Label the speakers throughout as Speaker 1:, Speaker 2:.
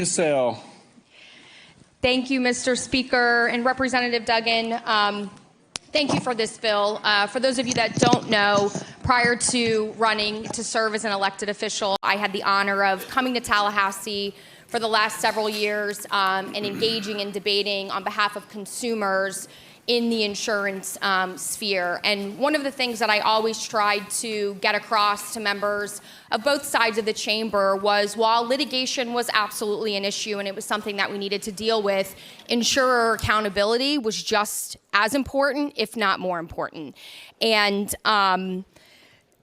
Speaker 1: Cassell.
Speaker 2: Thank you, Mr. Speaker. And Representative Duggan, thank you for this bill. For those of you that don't know, prior to running to serve as an elected official, I had the honor of coming to Tallahassee for the last several years and engaging and debating on behalf of consumers in the insurance sphere. And one of the things that I always tried to get across to members of both sides of the chamber was, while litigation was absolutely an issue and it was something that we needed to deal with, insurer accountability was just as important, if not more important. And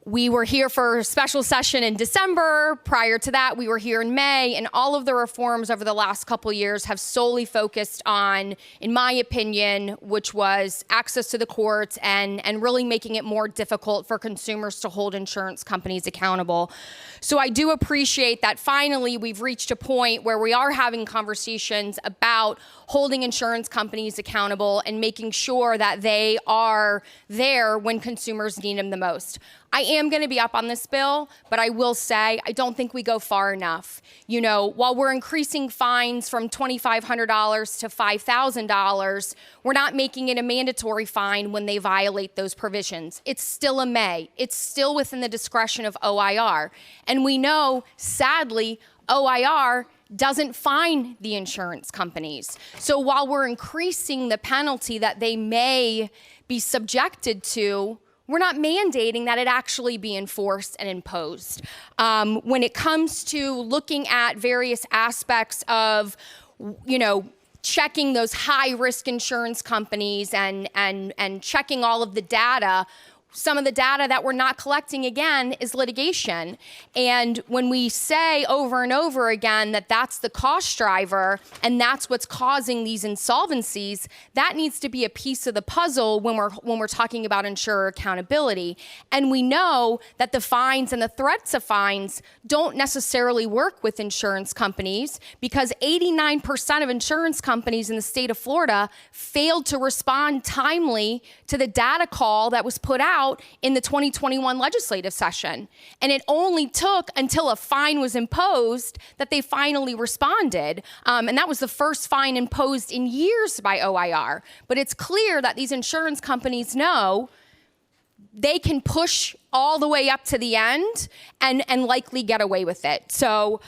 Speaker 2: we were here for a special session in December. Prior to that, we were here in May, and all of the reforms over the last couple of years have solely focused on, in my opinion, which was access to the courts and really making it more difficult for consumers to hold insurance companies accountable. So I do appreciate that finally we've reached a point where we are having conversations about holding insurance companies accountable and making sure that they are there when consumers need them the most. I am going to be up on this bill, but I will say I don't think we go far enough. You know, while we're increasing fines from $2,500 to $5,000, we're not making it a mandatory fine when they violate those provisions. It's still a may. It's still within the discretion of OIR. And we know, sadly, OIR doesn't fine the insurance companies. So while we're increasing the penalty that they may be subjected to, we're not mandating that it actually be enforced and imposed. When it comes to looking at various aspects of, you know, checking those high-risk insurance companies and checking all of the data, some of the data that we're not collecting, again, is litigation. And when we say over and over again that that's the cost driver and that's what's causing these insolvencies, that needs to be a piece of the puzzle when we're talking about insurer accountability. And we know that the fines and the threats of fines don't necessarily work with insurance companies, because 89% of insurance companies in the state of Florida failed to respond timely to the data call that was put out in the 2021 legislative session. And it only took until a fine was imposed that they finally responded. And that was the first fine imposed in years by OIR. But it's clear that these insurance companies know they can push all the way up to the end and likely get away with it. So,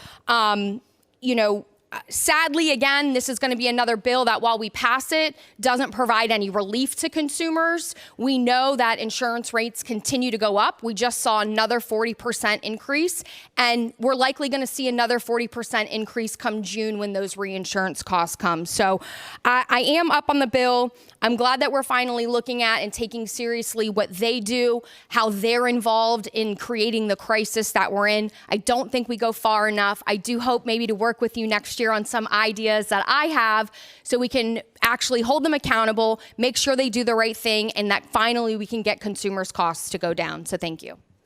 Speaker 2: you know, sadly, again, this is going to be another bill that, while we pass it, doesn't provide any relief to consumers. We know that insurance rates continue to go up. We just saw another 40% increase, and we're likely going to see another 40% increase come June when those reinsurance costs come. So I am up on the bill. I'm glad that we're finally looking at and taking seriously what they do, how they're involved in creating the crisis that we're in. I don't think we go far enough. I do hope maybe to work with you next year on some ideas that I have so we can actually hold them accountable, make sure they do the right thing, and that finally we can get consumers' costs to go down. So thank you.